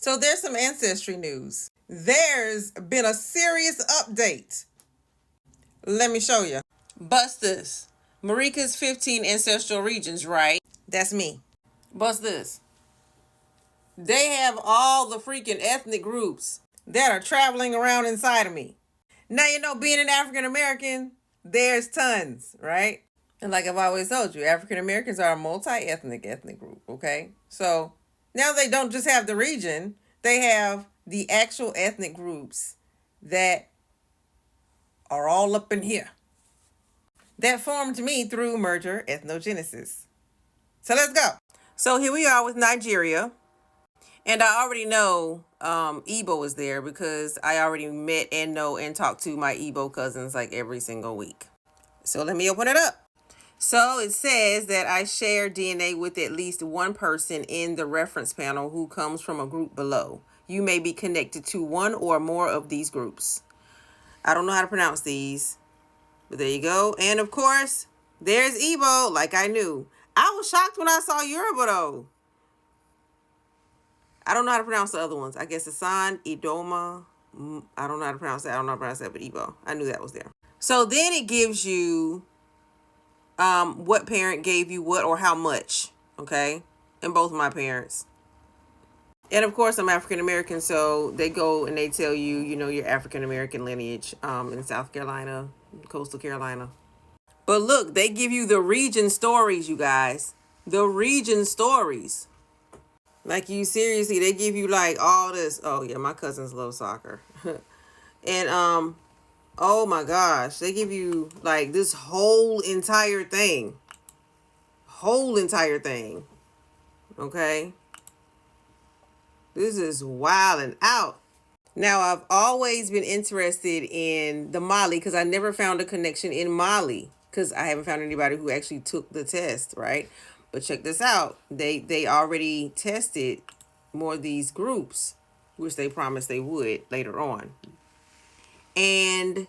So there's some Ancestry news. There's been a serious update. Let me show you. Bust this. Marika's 15 ancestral regions, right? That's me. Bust this. They have all the freaking ethnic groups that are traveling around inside of me. Now, you know, being an African American, there's tons, right? And like I've always told you, African Americans are a multi-ethnic group, okay? So now they don't just have the region, they have the actual ethnic groups that are all up in here. That formed me through merger ethnogenesis. So let's go. So here we are with Nigeria. And I already know Igbo is there because I already met and know and talk to my Igbo cousins like every single week. So let me open it up. So it says that I share DNA with at least one person in the reference panel who comes from a group below. You may be connected to one or more of these groups. I don't know how to pronounce these, but there you go. And of course, there's Igbo, like I knew. I was shocked when I saw Yoruba though. I don't know how to pronounce the other ones. I guess Asan, Idoma. I don't know how to pronounce that. I don't know how to pronounce that, but Igbo. I knew that was there. So then it gives you what parent gave you what or how much, okay? And both of my parents. And of course, I'm African American, so they go and they tell you, you know, your African American lineage in South Carolina, coastal Carolina. But look, they give you the region stories, you guys. The region stories. Like you seriously, they give you like all this. Oh yeah, my cousins love soccer. And oh my gosh, they give you like this whole entire thing. Okay? This is wild and out. Now, I've always been interested in the Mali because I never found a connection in Mali because I haven't found anybody who actually took the test, right? But check this out. They already tested more of these groups, which they promised they would later on. And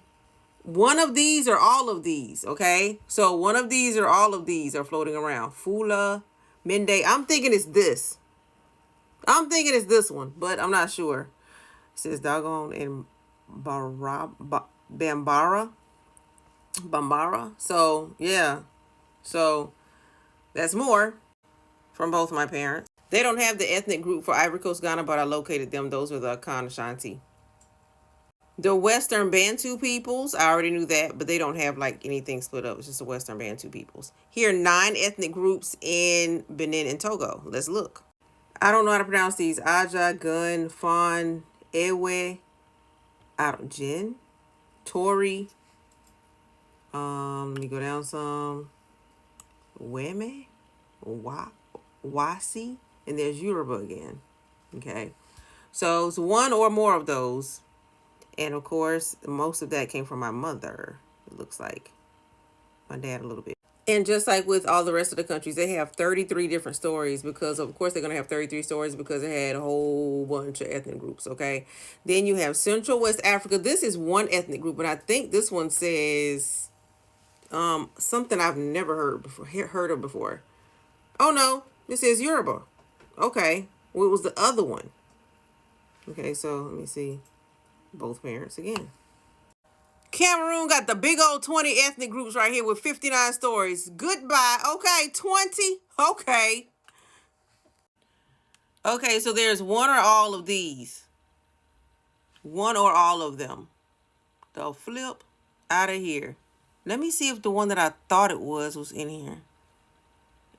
one of these or all of these, okay? So one of these or all of these are floating around. Fula, Mende. I'm thinking it's this. One, but I'm not sure. It says doggone in Bambara. So, yeah. So, that's more from both my parents. They don't have the ethnic group for Ivory Coast, Ghana, but I located them. Those were the Akan Ashanti. The Western Bantu peoples, I already knew that, but they don't have like anything split up. It's just the Western Bantu peoples. Here are 9 ethnic groups in Benin and Togo. Let's look. I don't know how to pronounce these. Aja, Gun, Fon, Ewe, Jin, Tori. Let me go down some. Weme, Wasi, and there's Yoruba again. Okay. So it's one or more of those. And of course, most of that came from my mother, it looks like. My dad a little bit. And just like with all the rest of the countries, they have 33 different stories because, of course, they're going to have 33 stories because it had a whole bunch of ethnic groups, okay? Then you have Central West Africa. This is one ethnic group, but I think this one says something I've never heard of before. Oh, no. This says Yoruba. Okay. What was the other one? Okay, so let me see. Both parents again. Cameroon got the big old 20 ethnic groups right here with 59 stories. Goodbye. Okay, 20. Okay. Okay, so there's one or all of these. One or all of them. They'll flip out of here. Let me see if the one that I thought it was in here.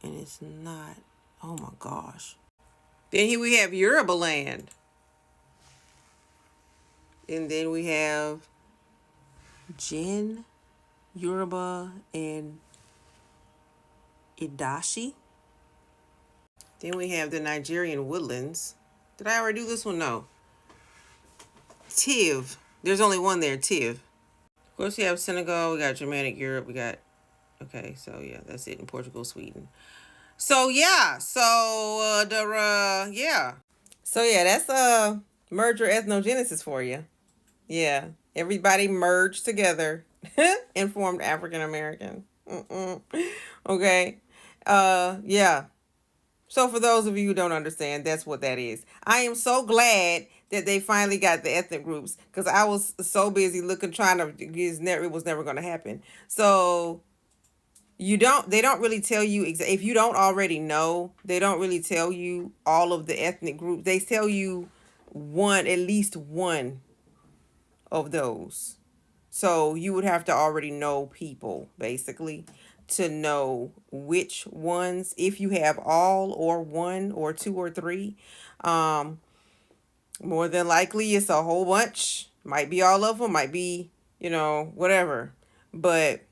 And it's not. Oh my gosh. Then here we have Yoruba land. And then we have Jin, Yoruba, and Idashi. Then we have the Nigerian woodlands. Did I already do this one? No. Tiv. There's only one there, Tiv. Of course, we have Senegal. We got Germanic Europe. We got, okay, so yeah, that's it in Portugal, Sweden. So yeah, yeah. So yeah, that's merger ethnogenesis for you. Yeah, everybody merged together and formed African American. Okay. Yeah. So for those of you who don't understand, that's what that is. I am so glad that they finally got the ethnic groups, because I was so busy looking, trying to, it was never going to happen. So they don't really tell you, if you don't already know, they don't really tell you all of the ethnic groups. They tell you at least one of those. So you would have to already know people, basically, to know which ones, if you have all or one or two or three. More than likely it's a whole bunch. Might be all of them, might be, whatever. But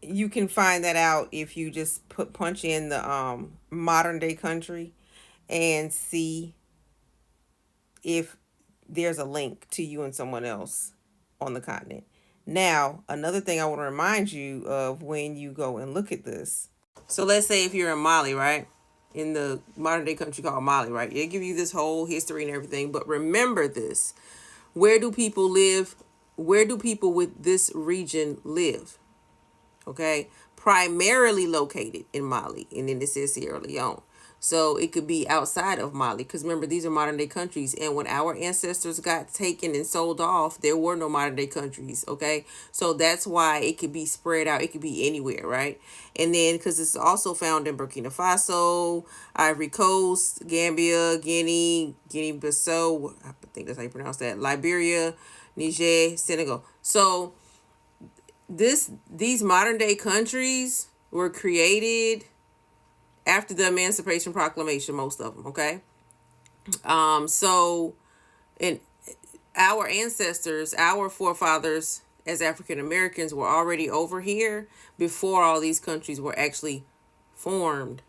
you can find that out if you just punch in the modern day country and see if there's a link to you and someone else on the continent. Now, another thing I want to remind you of when you go and look at this. So let's say if you're in Mali, right? In the modern day country called Mali, right? They give you this whole history and everything. But remember this. Where do people live? Where do people with this region live? Okay. Primarily located in Mali. And then it says Sierra Leone. So it could be outside of Mali, because remember, these are modern day countries. And when our ancestors got taken and sold off, there were no modern day countries. Okay. So that's why it could be spread out. It could be anywhere. Right. And then because it's also found in Burkina Faso, Ivory Coast, Gambia, Guinea-Bissau, I think that's how you pronounce that, Liberia, Niger, Senegal. So these modern day countries were created after the Emancipation Proclamation, most of them, okay? So, and our ancestors, our forefathers as African Americans were already over here before all these countries were actually formed.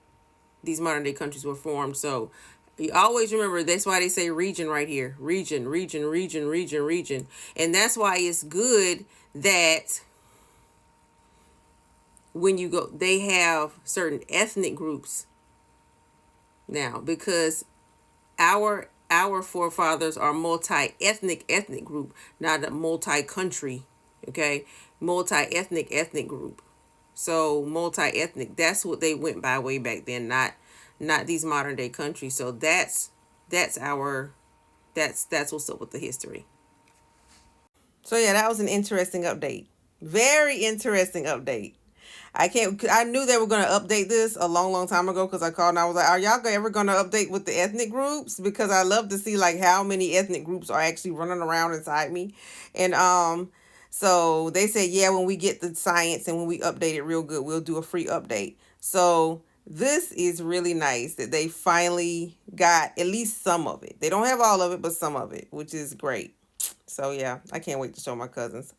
These modern day countries were formed. So, you always remember, that's why they say region right here. Region, region, region, region, region. And that's why it's good that when you go, they have certain ethnic groups now, because our forefathers are ethnic group, not a multi-country, okay? Multi-ethnic group. So multi-ethnic, that's what they went by way back then, not these modern day countries. So that's what's up with the history. So yeah, that was an interesting update. Very interesting update. I knew they were going to update this a long time ago, because I called and I was like, are y'all ever going to update with the ethnic groups? Because I love to see like how many ethnic groups are actually running around inside me. And so they said, yeah, when we get the science and when we update it real good, we'll do a free update. So this is really nice that they finally got at least some of it. They don't have all of it, but some of it, which is great. So yeah, I can't wait to show my cousins.